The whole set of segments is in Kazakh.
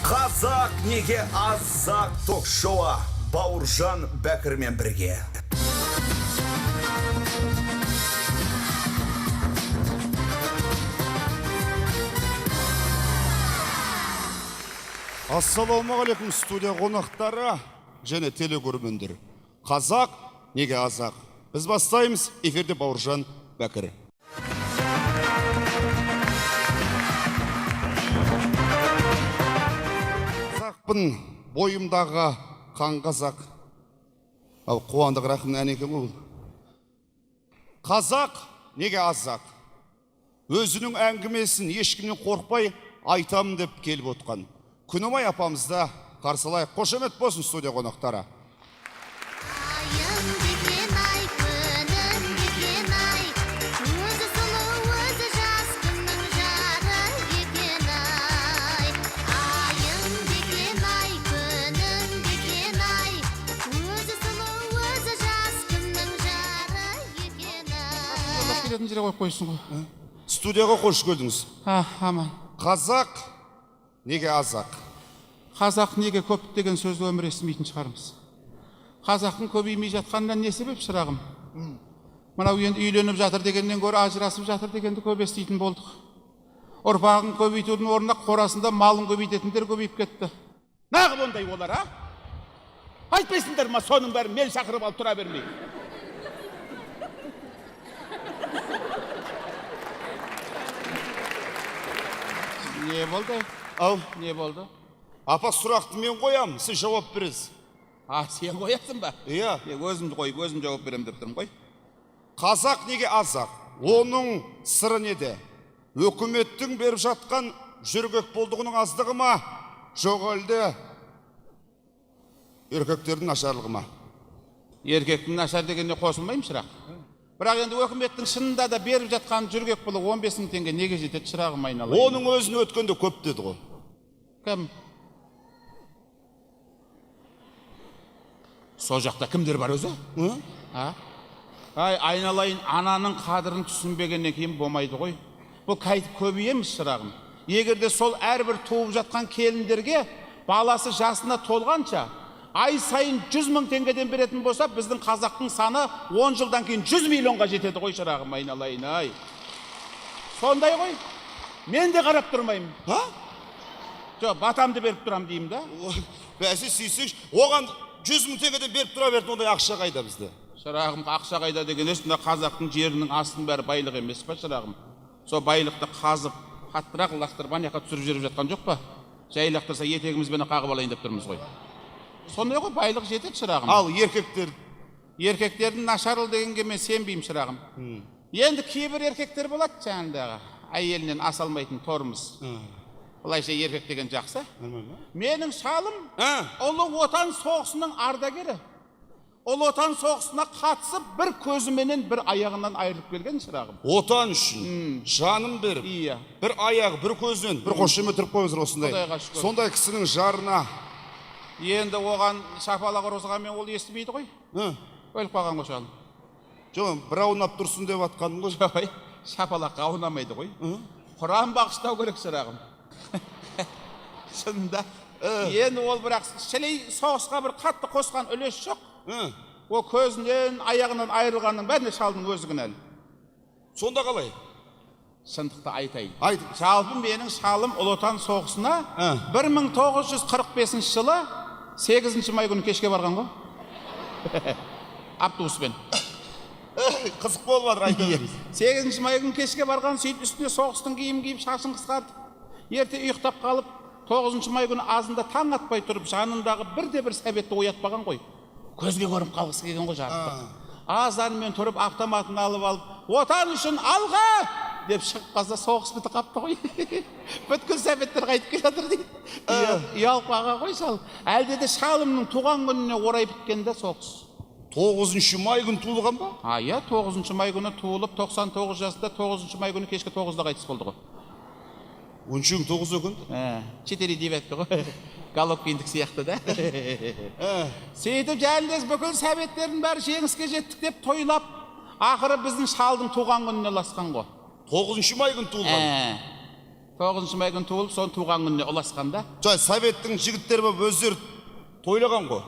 Қазақ неге азақ ток-шоуы Бауыржан Бәкірмен бірге. Ассалаумағалейкум, студия қонақтары және телекөрермендер. Қазақ неге азақ? Біз бастаймыз, эфирде Бауыржан Бәкір. Қазақпын бойымдағы қан қазақ. Ал Қуандық Рахымның әні екен ол. Қазақ неге азақ? Өзінің әңгімесін ешкімнен қорқпай айтамын деп келіп отқан Күнімай апамызда қарсылайық. Қошемет болсын студия қонақтары. Студияға қош келдіңіз. Аман. Қазақ неге азақ? Қазақ неге көп деген сөзді өмір естімейтін шығармыз. Қазақтың көбеймей жатқанынан не себеп шырағым? Мынау енді үйленіп жатыр дегеннен гөрі ажырасып жатыр дегенді көп еститін болдық. Ұрпағын көбейтудің орнына қорасында малын көбейтетіндер көбейіп кетті. Нағып ондай олар, а? Айтпайсыңдар ма соның бәрін мен шақырып алып тұра бермей. Не болды? Ау, Не болды? апа сұрақты мен қоям, сіз жауап бересіз. Сен қоясың ба? Иә. Өзімді қой, өзім жауап берем деп тұрмын ғой. Қазақ неге азақ? Оның сыры неде? Өкіметтің беріп жатқан жүргек болдығының аздығы ма? Жоқ әлде еркектердің нашарлығы ма? Еркектің нашар дегенде қосылмаймын шырақ. Бірақ енді өкіметтің шынында да беріп жатқан жүргек пұлы 15.000 теңге неге жетеді шырағым айналайын? Оның өзін өткенде көп деді ғой. Кім? Сол жақта кімдер бар өзі? Айналайын, ананың қадырын түсінбегеннен кейін болмайды ғой. Бұл қайтып көбейеміз шырағым. Егерде сол әрбір туып жатқан келіндерге баласы жасына толғанша ай сайын 100.000 теңгеден беретін болса, біздің қазақтың саны 10 жылдан кейін 100 миллионға жетеді ғой шырағым айналайын ай. Сондай ғой. Мен де қарап тұрмаймын. Жоқ, батамды беріп тұрам деймін да. Бәсі сүйсеш, оған 100.000 теңгеден беріп тұра берді, ондай ақша қайда бізде? Шырағым, ақша қайда деген есімде қазақтың жерінің астын бәрі байлық емес па шырағым? Сол байлықты қазып, қаттырақ лақтырып, анаяққа түсіріп жүріп жатқан жоқ па? Жай лақтырса етегімізбен қағып алайын деп тұрмыз ғой. Сондай ғой, байлық жетеді шырағым. Ал еркектер? Еркектердің нашарлы дегенге мен сенбеймін шырағым. Енді кейбір еркектер болады жаңағы, әйелінен ас алмайтын торымыз. Бұлайша еркек деген жақсы. Менің шалым ұлы отан соғысының ардагері. Ұлы отан соғысына қатысып, бір көзіменен бір аяғынан айырылып келген шырағым. Отан үшін жаным беріп, бір аяғы, бір көзінен, бір қошемет тұрып қойыңыздар осындай. Сондай кісінің жарына. Енді оған шапалақ ұрғызғанмен ол естімейді ғой. Өліп қалған ғой шалым. Жоқ, бір аунап тұрсын деп атқаным ғой. Жоқ, шапалаққа аунамайды ғой. Құран бағыштау керек шырағым. Шынында. Енді ол бірақ шілей соғысқа бір қатты қосқан үлес жоқ. Ол көзінен, аяғынан айырылғанның бәріне шалдың өзі кінәлі. Сонда қалай? Шындықты айтайын. Айтыңыз. Жалпы менің шалым Ұлы Отан соғысына 1945 жылы 8 май күні кешке барған ғой. Автобуспен. Қызық болып жатыр, айта беріңіз. 8 май күні кешке барған, сөйтіп үстіне соғыстың киім киіп, шашын қысқартып, ерте ұйықтап қалып, 9 май күні азында таң атпай тұрып, жанындағы бірде-бір сәбетті оятпаған ғой. Көзге көріп қалғысы келген ғой жарықтық. Азанымен тұрып, автоматын алып алып, отан үшін алға! Деп шығып қалса соғыс біті қапты ғой. Бүткіл сәбеттер қайтып келе жатыр дейді. Ұялып қалған ғой шал. Әлде де шалымның туған күніне орай біткенде соғыс. 9 май күні туылған ба? Иә, 9 май күні туылып, 99 жасында 9 май күні кешкі 9-да қайтыс болды ғой. 9 екен? 4-9 ғой. Головкиндік сияқты да. Сөйтіп жәлдес бүкіл сәбеттердің бәрі жеңіске жеттік деп тойлап, ақыры біздің шалдың туған күніне ласқан ғой. 9 май күні туылған. 9 май күні туылып, соның туған күніне ұласқанда. Жай советтің жігіттері болып өздері тойлаған ғой.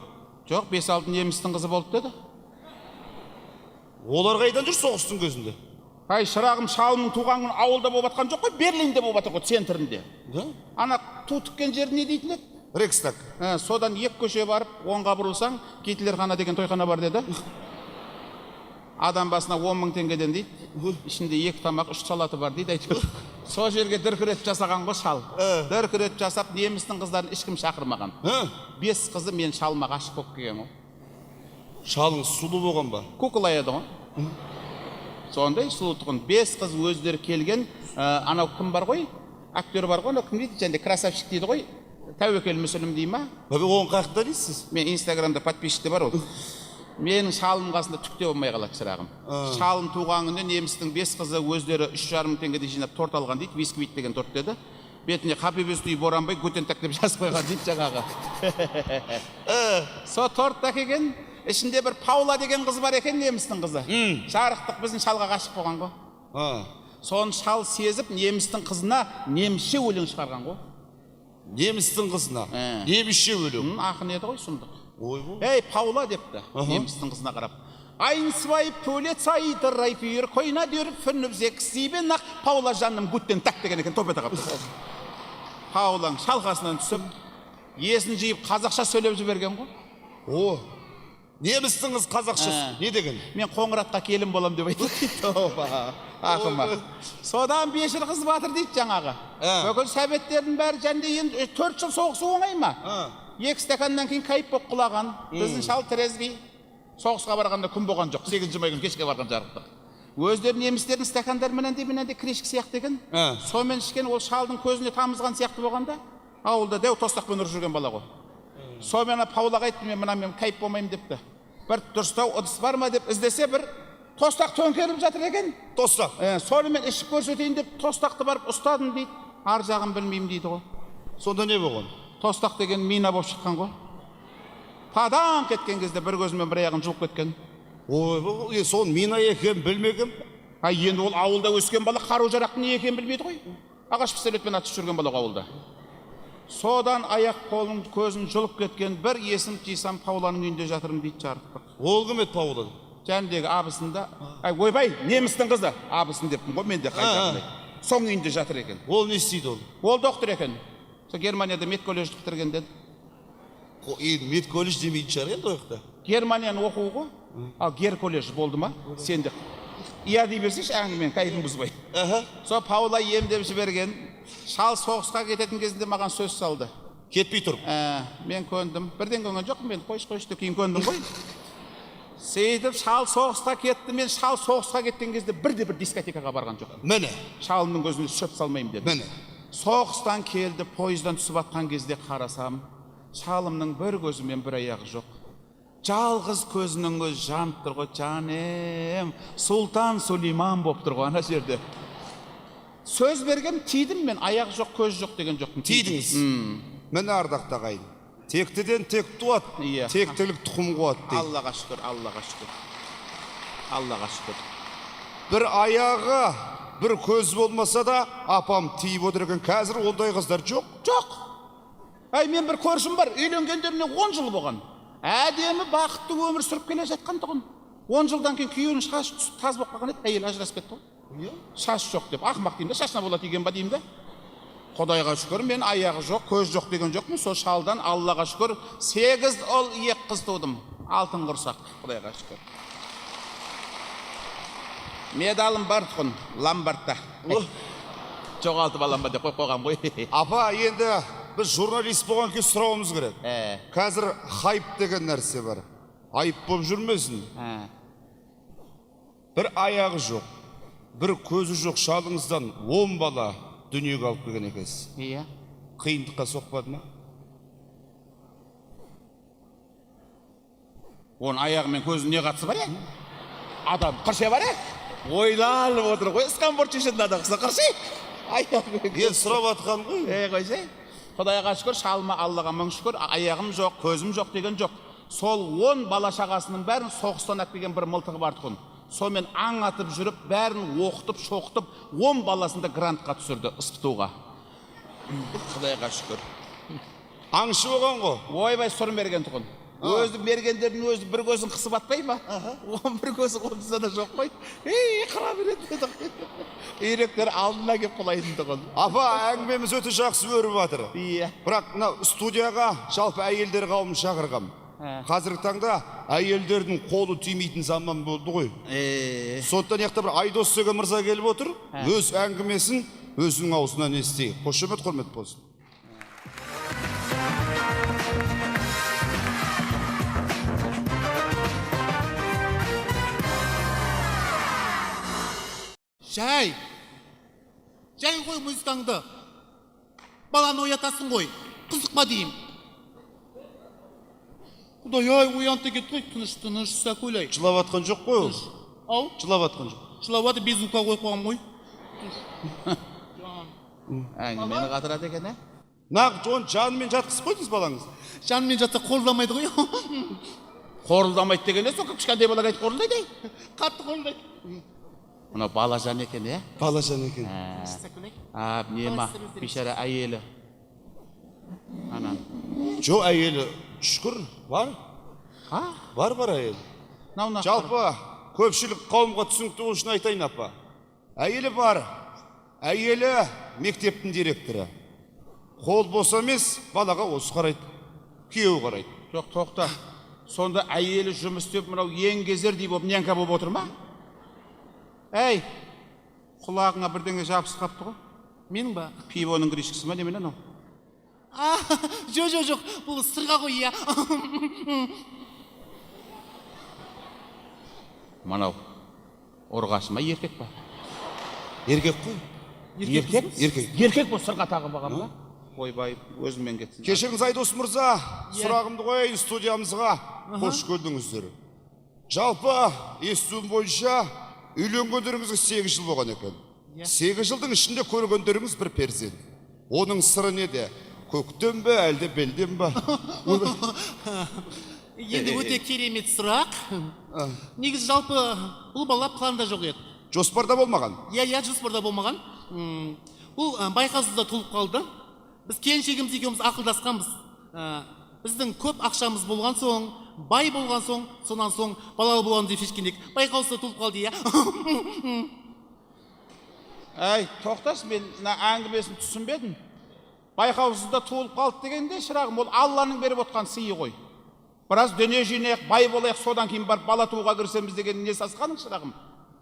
Жоқ, 5-6 немістің қызы болып деді. Олар қайдан жүр соғыстың көзінде? Ай, шырағым, шалымның туған күні ауылда болып атқан жоқ қой, Берлинде болып атыр ғой, центрінде. Ана ту тіккен жері не дейтін еді? Рекстаг. Содан 2 көше барып, оңға бұрылсаң, Гитлерхана деген тойхана бар деді. Адам басына 10 мың теңгеден дейді. Ішінде 2 тамақ, 3 салаты бар дейді. Сол жерге дүркіретіп жасаған ғой шал. Дүркіретіп жасап, немістің қыздарын ешкім шақырмаған. 5 қызы мен шалыма ғашық болып келген ғой. Шалың сұлу болған ба? Кукла еді ғой. Сондай сұлу тұғын. 5 қыз өздері келген. Анау кім бар ғой? Актер бар ғой, анау кім дейді? Және красавчик дейді ғой. Тәуекел Мүсілім дей ма? Оған қақта дейсіз? Мен инстаграмда подписчикте бар ол. Менің шалым қасында түкте болмай қалады шырағым. Шалым туған күнде немістің 5 қызы өздері 3,5 мың теңгеден жинап торт алған дейді. Бисквит деген торт деді. Бетіне қапебесті үй боранбай гутентак деп жазып қойған дейді жаңағы. Со торт әкелген, ішінде бір Паула деген қыз бар екен, немістің қызы. Жарықтық біздің шалға ғашық болған ғой. Соны шал сезіп, немістің қызына немісше өлең шығарған ғой. Немістің қызына? Немісше өлең? Ақын еді ғой, сұмдық. Ей, Паула депті, немістің қызына қарап. Айын свай полицай дырайфир, койна дер фүннүбзек сибен ақ Паула жаным гуттен так деген екен топ ете қапты. Паулаң шалқасынан түсіп, есін жиып қазақша сөйлеп жіберген ғой. Немістің қыз қазақша не деген? Мен Қоңыратқа келін болам деп айтты. Тоба, ақыма. Содан 5 жыл қыз батыр дейді жаңағы. Бүкіл советтердің бәрі жәнде енді 4 жыл соғысы оңай ма? 2 стаканнан кейін кайып болып құлаған. Біздің шал трезвей. Соғысқа барғанда күн болған жоқ. 8 май күні кешке барған жарықтық. Өздері немістердің стакандарменен де крешік сияқты екен. Сонымен ішкен ол шалдың көзіне тамызған сияқты болғанда, ауылда дәу тостақпен ұрып жүрген бала ғой. Сонымен Паулаға айтты, мен кайып болмаймын депті. Бір дұрыстау ыдыс бар ма деп іздесе, бір тостақ төңкеріп жатыр екен. Тостақ? Сонымен ішіп көрсетейін деп тостақты барып ұстадым дейді. Ар жағын білмеймін дейді ғой. Сонда не болған? Тостақ деген мина болып шыққан ғой. Падан кеткен кезде бір көзімен бір аяғын жұлып кеткен. Соны мина екенін білмегім. Енді ол ауылда өскен бала қару жарақтың не екенін білмейді ғой. Ағаш пистолетпен атып жүрген бала ауылда. Содан аяқ қолын көзін жұлып кеткен, бір есім жисам Пауланың үйінде жатырмын дейді жарықтық. Ол кім еді Пауланың? Жәндегі абысында, ойбай, немістің қызы, абысын деппін ғой, мен де қайтармай. Соң үйінде жатыр екен. Ол не істейді ол? Ол доктор екен. Германияда медколледж бітірген деді. Медколледж демейтін шығар енді ояқта. Германияны оқу ғой. Ал герколледж болды ма? Сенде иә дей берсейші әңгімен кайфын бұзбай. Со Паула емдеп жіберген. Шал соғысқа кететін кезінде маған сөз салды. Кетпей тұрып? Мен көндім. Бірден көнген жоқ, мен қойш деп кейін көндім ғой. Сөйтіп шал соғысқа кетті, мен шал соғысқа кеткен кезде бірде-бір дискотекаға барған жоқ. Міне. Шалымның көзіне шөп салмаймын деді. Міне. Соғыстан келді, пойыздан түсіп атқан кезде қарасам, шалымның бір көзі мен бір аяғы жоқ. Жалғыз көзінің көз жанып тұр ғой, жаным, Сұлтан Сулейман болып тұр ғой ана жерде. Сөз берген, тидім мен, аяқ жоқ, көз жоқ деген жоқпын. Тидіңіз. Міне ардақты ағайын. Тектіден тек туады, тектілік тұқым қуады дейді. Аллаға шүкір, Аллаға шүкір. Аллаға шүкір. Бір аяғы, бір көз болмаса да апам тиіп отыр екен. Қазір ондай қыздар жоқ? Жоқ. Мен бір көршім бар, үйленгендеріне 10 жыл болған. Әдемі бақытты өмір сүріп келе жатқан тұғын. 10 жылдан кейін күйеуінің шашы түсіп таз болып қалған еді, әйел ажырасып кетті ғой. Шаш жоқ деп, ақымақ деймін де, шашына бола тиген ба деймін де. Құдайға шүкір, мен аяғы жоқ, көз жоқ деген жоқпын. Сол шалдан Аллаға шүкір 8 ұл 2 қыз тудым. Алтын құрсақ, Құдайға шүкір. Медалым бар тұғын, Ламбардта. Жоғалтып алам ба деп қойған ғой. Апа, енді біз журналист болған кез сұрауымыз керек. Қазір хайп деген нәрсе бар. Айып болып жүрмесін. Бір аяғы жоқ, бір көзі жоқ шалыңыздан 10 бала дүниеге алып келген екенсіз. Иә. Қиындыққа соқпады ма? Оның аяғы мен көзі не қатысы бар, Адам қырше бар, ойланып отыр ғой, скамборд шешетін адам қыса қырше. Ел сұрап атқан ғой. Қойсай. Құдайға шүкір, шалыма Аллаға мың шүкір, аяғым жоқ, көзім жоқ деген жоқ. Сол 10 бала шағасының бәрін соғыстан әкелген бір мылтығы бар тұғын. Сонымен аң атып жүріп, бәрін оқытып, шоқытып, 10 баласында грантқа түсірді ыстытуға. Құдайға шүкір. Аңшы болған ғой. Ойбай сұр мерген тұғын. Өзі мергендердің өзі бір көзін қысып атпай ма? Он бір көзі қонса да жоқ қой. Қыра береді деді. Үйректер алдына кеп құлайтын тұғын. Апа, әңгімеміз өте жақсы өріп жатыр. Иә. Бірақ мына студияға жалпы әйелдер қауымын шақырғам. Қазіргі таңда әйелдердің қолы тимейтін заман болды ғой. Сондықтан яқта бір Айдос деген мырза келіп отыр. Өз әңгімесін өзінің аузынан естейік. Қошемет, құрмет болсын. Жай қой музыкаңды. Баланы оятасың ғой. Қызықма дейім. Құдай ай, оянты кет қой. Тыныш, сәкөлай. Жылап атқан жоқ қой ол. Ау? Жылап атқан жоқ. Жылап аты без звука қой қоғам ғой. Әңгімені қатырады екен, ә? Нақ, жанымен жатқызып қойдыңыз балаңыз. Жанымен жатса қорламайды ғой. Қорылдамайды деген сол кішкентай бала қайтып қорылдайды. Қатты қорылдайды. Мына балажан екен, ә? Балажан екен. Сәкөлай. Нема, бишара әйелі. Анан. Жо, әйелі шүкір, бар. Бар әйел. Жалпы көпшілік қауымға түсінікті болу үшін айтайын апа. Әйелі бар. Әйелі мектептің директоры. Қол боса емес, балаға осы қарайды. Күйеуі қарайды. Жоқ, тоқта. Сонда әйелі жұмыс істеп, мынау ең кезердей болып, нянка болып отыр ма? Әй, құлағыңа бірдеңе жабысып қапты ғой. Менің ба? Пивоның крышкасы ма немен анау? Жоқ, бұл сырға ғой, иә. Манау, ұрғашы ма, еркек па? Еркек қой. Еркек бұл сырға тағып баған ба? Ойбай, өзіммен кетсін. Кешіріңіз Айдос мырза, сұрағымды қойайын студиямызға. Қош көрдіңіздер. Жалпы, естуім бойынша, үйленгендеріңізге 8 жыл болған екен. 8 жылдың ішінде көргендеріңіз бір перзент. Оның сыры неде? Көктен бе, әлде белден ба? Енді өте керемет сұрақ. Негізі жалпы бұл бала планда жоқ еді. Жоспарда болмаған? Иә, жоспарда болмаған. Бұл байқаусызда туылып қалды. Біз келіншегіміз екеуміз ақылдасқанбыз. Біздің көп ақшамыз болған соң, бай болған соң, сонан соң балалы болған деп шешкендек. Байқаусызда туылып қалды, иә. Әй, тоқтас, мен әңгімесін түсінбедім. Байқаусызда туылып қалды дегенде, шырағым, ол Алланың беріп отқан сыйы ғой. Біраз дүние жинайық, бай болайық, содан кейін барып бала тууға кірісеміз деген не сасқаның, шырағым?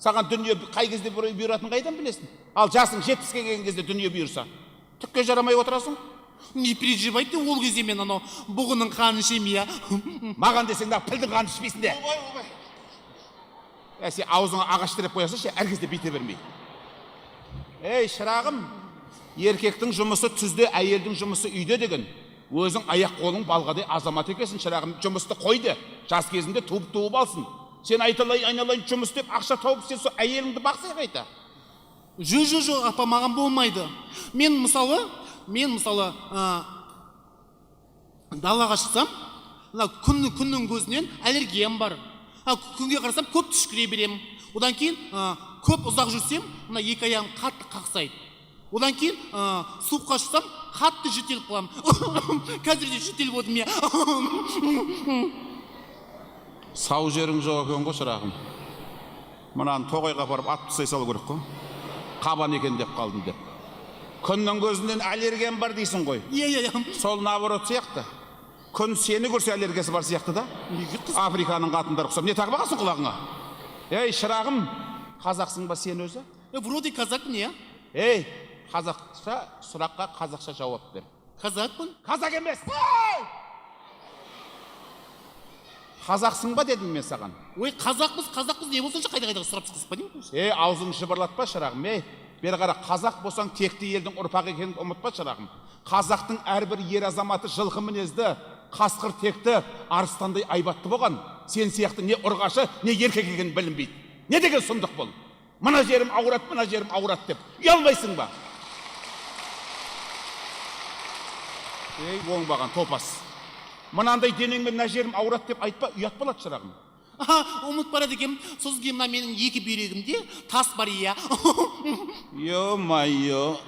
Саған дүние қай кезде бұйыратын қайдан білесің? Ал жасың 70-ке келген кезде дүние бұйырса, түкке жарамай отырасың? Не переживайте, ол кезде мен анау бұғының қанын ішемін, иә. Маған десең да пілдің қанын ішпейсің де. Сен аузыңа ағаш тіреп қоясың, әр кезде бүйте бермей. Ей, шырағым, еркектің жұмысы түзде, әйелдің жұмысы үйде деген. Өзің аяқ қолың балғадай азамат екесің, шырағым, жұмысты қойды. Жас кезінде туып алсын. Сен айналайын жұмыс деп ақша тауып, сен сол әйеліңді бақсай қайта. Жоқ, апа, маған болмайды. Мен мысалы, далаға шықсам, күннің көзінен аллергиям бар. Күнге қарасам көп түшкіре берем. Одан кейін көп ұзақ жүрсем, мына екі аяғым қатты қақсайды. Одан кейін суыққа шықсам, қатты жөтеліп қалам. Қазірде жөтеліп отырмын, иә. Сау жерің жоқ екен ғой, шырағым. Мынаны тоғайға барып ат тастай салу керек қой. Қабан екен деп қалдым деп. Күннің көзінен аллергиям бар дейсің ғой. Иә. Сол наоборот сияқты. Күн сені көрсе аллергиясы бар сияқты да. Африканың қатындары ұқсап. Не тағып алғансың құлағыңа? Ей, шырағым, қазақсың ба сен өзі? Вроде казакпын, иә. Ей, қазақша сұраққа қазақша жауап бер. Қазақпын? Қазақ емес. Қазақсың ба дедім мен саған. Ой, қазақпыз, не болсыншы қайда сұрап шығасыз ба деймін? Ей, аузың жыбырлатпа, шырағым. Ей, бері қара, қазақ болсаң текті елдің ұрпағы екенін ұмытпа, шырағым. Қазақтың әрбір ер азаматы жылқы мінезді, қасқыр текті, арыстандай айбатты болған. Сен сияқты не ұрғашы, не еркек екенін білінбейді. Не деген сұмдық бұл? Мына жерім ауырат деп. Ұялмайсың ба? Ей, оңбаған топас. Мынандай денеңмен мына жерім ауырат деп айтпа, ұят болады, шырағым. Ұмыт барады екем, сосын кейін мына менің екі бүйрегімде тас бар, иә. Йо-майо.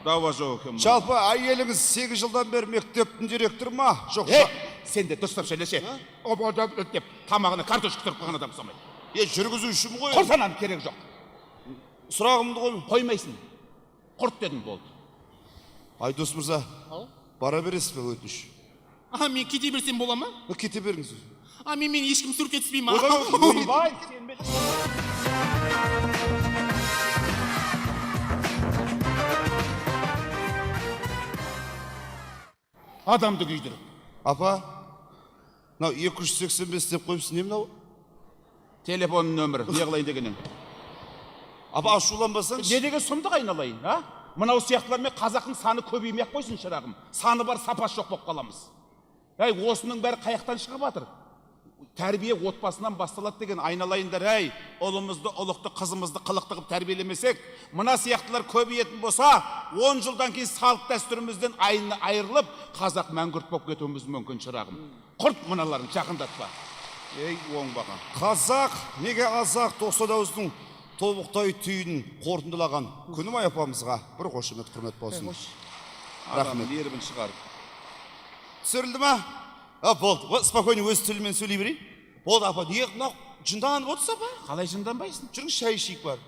дауа жоқ екен. Жалпы әйеліңіз 8 жылдан бері мектептің директоры ма? Жоқ. Сен де дұрыстап сөйлесе. Деп тамағына картошка тұрып қалған адам самай. Жүргізушім ғой. Құрсанан керек жоқ. Сұрағымды қой. Қоймайсың. Құрт дедім болды. Айдос мырза, бара бересіз бе өтініш? Мен кете берсем бола ма? Кете беріңіз. Мен ешкім суретке түспей ма? Ойбай, сен бе- Адамды күйдіріп. Апа, мынау 285 деп қойыпсың, не мынау? Телефон нөмірі, не қылайын дегенің? Апа, ашуланбасаңыз. Не деген сұмдық айналайын, а? Мынау сияқтылармен қазақтың саны көбеймей-ақ қойсын шырағым. Саны бар, сапасы жоқ болып қаламыз. Осының бәрі қаяқтан шығып жатыр. Тәрбие отбасынан басталады деген айналайындар, ұлымызды, ұлықты, қызымызды қылықты қылып тәрбиелемесек, мына сияқтылар көбейетін болса, 10 жылдан кейін салт дәстүрімізден айырылып, қазақ мәңгүрт болып кетуіміз мүмкін шырағым. Құрт мыналарын жақындатпа. Оңбаған. Қазақ, неге азақ 90-ауыздың тобықтай түйін қорытындылаған Күнімай апамызға бір қошемет құрмет болсын. Адамның ерібін шығарып. Түсірілді ма? Болды, спокойно өз тілімен сөйлей берейін. Болды, апа, неге мынау жынданып отырсыз, апа? Қалай жынданбайсың? Жүріңіз, шай ішейік бар.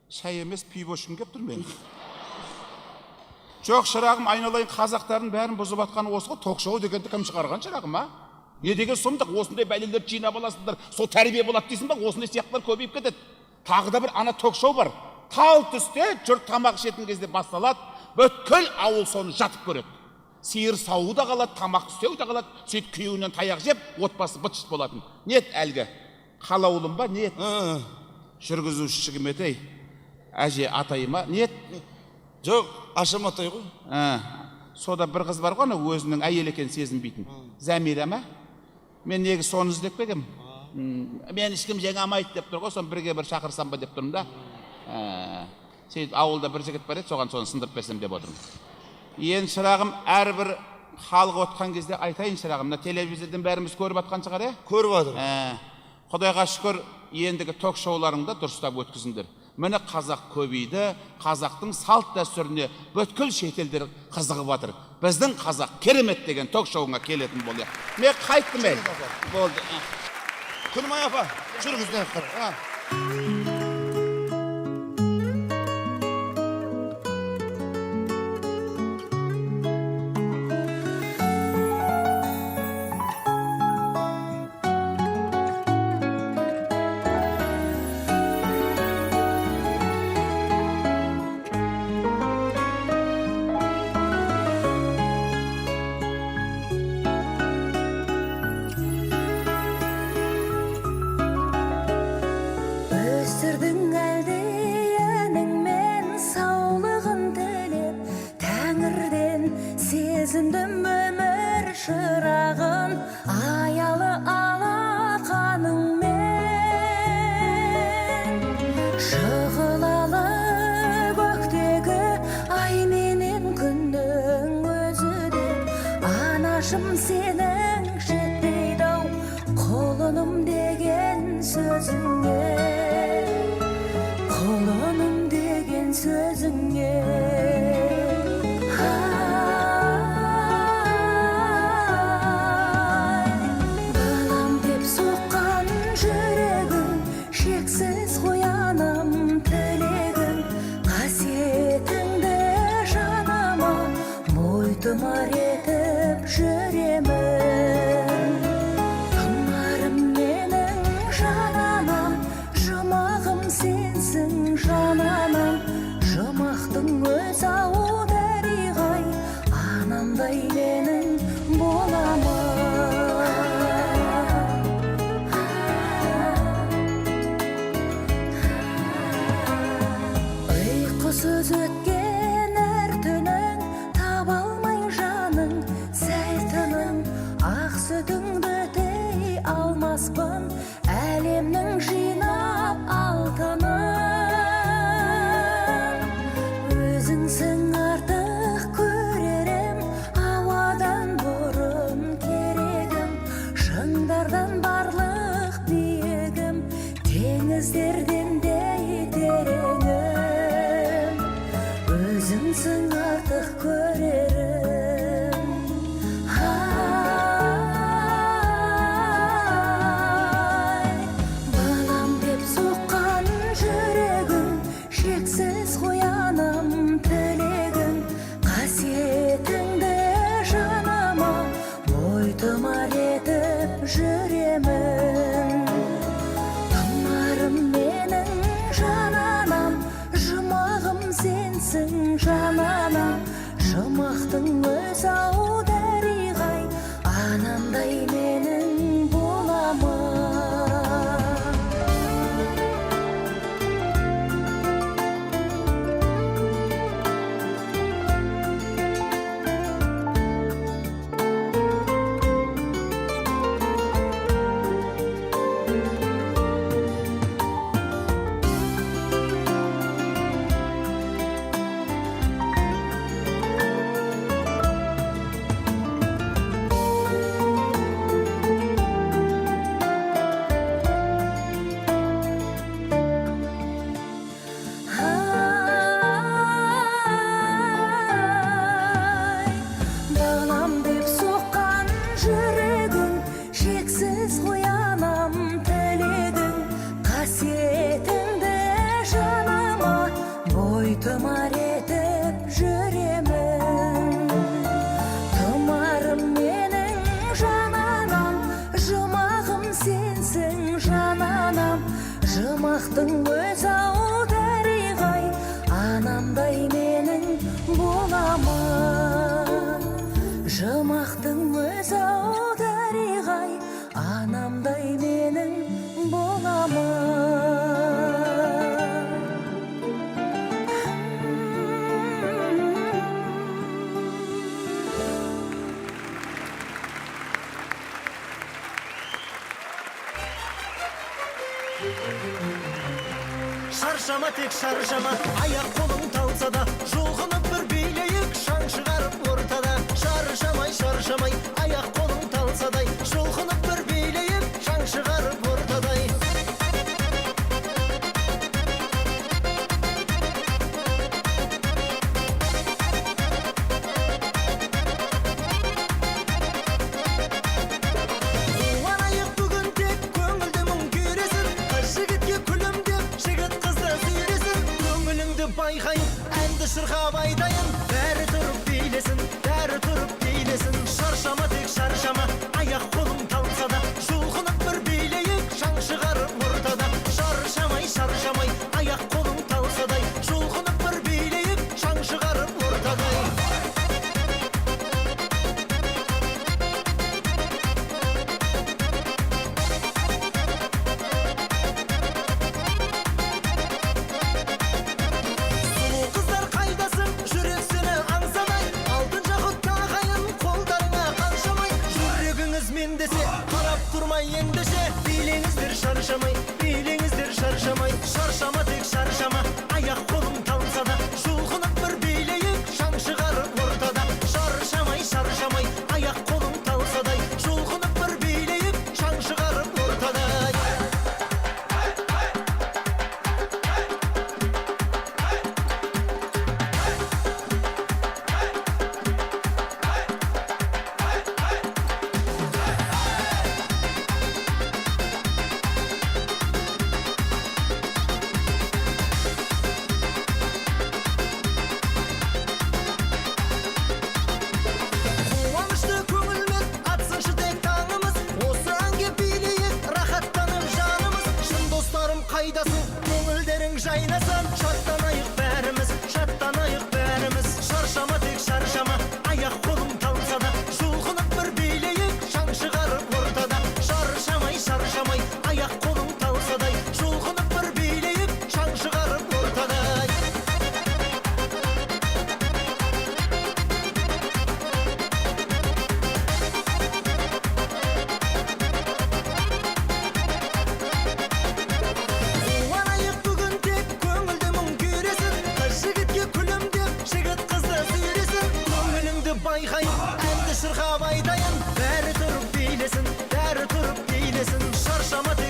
Шай емес, пиво ішкім кеп тұр мен. Жоқ шырағым, айналайын қазақтардың бәрін бұзып атқаны осы ғой, ток-шоу дегенді кім шығарған шырағым, а? Не деген сұмдық, осындай бәлелер жинап аласыңдар, сол тәрбие болады дейсің ба, осындай сияқтылар көбейіп кетеді. Тағы да бір ана ток-шоу бар. Тал түсте жұрт тамақ ішетін кезде басталады, бүткіл ауыл соны жатып көреді. Сиыр сауы да қалады, тамақ істеу да қалады, сөйтіп күйеуінен таяқ жеп, отбасы быт-шыт болатын. Нет әлгі? Қалаулым ба? Нет? Жүргізуші кім еді? Әже атай ма? Нет? Жоқ, ашам атай ғой. Сода бір қыз бар ғой, өзінің әйел екенін сезінбейтін. Зәмира ма? Мен неге соны іздеп келгем? Мен ешкім жеңамайды деп тұр ғой, соны бірге бір шақырсам ба деп тұрмын да. Сөйтіп ауылда бір жігіт бар еді, соған соны сындырып берсем деп отырмын. Ең шырағым, әрбір халық отқан кезде айтайын шырағым, мына телевизордан бәріміз көріп атқан шығар, Көріп жатыр. Құдайға шүкір, ендігі ток-шоуларыңды дұрыстап өткізіңдер. Міне қазақ көбейді, қазақтың салт дәстүріне бүткіл шетелдер қызығып жатыр. Біздің қазақ керемет деген ток-шоуыңа келетін болайық. Мен қайттым ей. Болды. Күнімай апа, жүріңіз. сезіндім өмір шырағын аялы алақаныңмен жығылалы көктегі ай менен күннің өзі де анашым сенің жетпейді-ау құлыным деген сөзіңе құлыным деген сөзіңе тұмар етіп жүремін тұмарым менің жананам жұмағым сенсің жананам жұмақтың өз аудариғай анамдай менің боламын ұйқысыз өткен әр түнің таба алмай жаным көрерім. Ай, балам деп соққан жүрегің, шексіз қоянам тілегің, қасиетіңді жанама бойтұмар етіп жүремін. Тұмарым менің жананам, жұмағым сенсің жананам, жұмақтың өз ау дәриғай, анамдай менің болама. Ай, балам деп соққан жүрегің, шексіз қоянам тілегің, қасиетіңді жанама бойтұмар етіп жүремін. Тұмарым менің жананам, жұмағым сенсің жананам, жұмақтың өз ау дәриғай, анамдай менің болама. Жұмақтың өз ау дәриғай, анамдай менің болама. Шаршама тек шаршама, аяқ қолың талса да, жұлқынып бір билейік, шаң шығарып ортада. Шаршамай, шаршамай, аяқ қолың талсадай, жұлқынып бір билейік, шаң шығарып ортадай. Қуанайық бүгін тек көңілді мұң күйресін, қыз жігітке күлімдеп, жігіт қызды сүйресін. Көңіліңді байқайын, әнді шырқап айтайын, бәрі тұрып билесін, бәрі тұрып билесін. Шаршама тек шаршама, аяқ қолың талса да, жұлқынып бір билейік, шаң шығарып ортада. Шаршамай, шаршамай, аяқ қолың талсадай, жұлқынып бір билейік, шаң шығарып ортадай. Сұлу қыздар қайдасың, жүрек сені аңсамай, алтын жақұт тағайын, қолдарыңа қаншамай. Жүрегіңіз мен десе, қарап тұрмай ендеше, билеңіздер шаршамай, билеңіздер шаршамай. Шаршама тек шаршама, аяқ қолың талса да, жұлқынып бір билейік, шаң шығарып ортада. Шаршамай, шаршамай, аяқ қолың талсадай, жұлқынып бір билейік, шаң шығарып ортадай. Қуанышты көңілмен атсыншы тек таңымыз, осы әнге билейік, рахаттанып жанымыз. Шын достарым қайдасың, көңілдерің жайнасын, шаттанайық бәріміз, шаттанайық бәріміз. Шаршама тек шаршама, аяқ қолың талса да, жұлқынып бір билейік, шаң шығарып ортада. Шаршамай, шаршамай, аяқ қолың талсадай, жұлқынып бір билейік, шаң шығарып ортадай. Қуанайық бүгін тек көңілді мұң күйресін, қыз жігітке күлімдеп, жігіт қызды сүйресін. Көңіліңді байқайын, әнді шырқап айтайын, бәрі тұрып билесін, бәрі тұрып билесін. Шаршама тек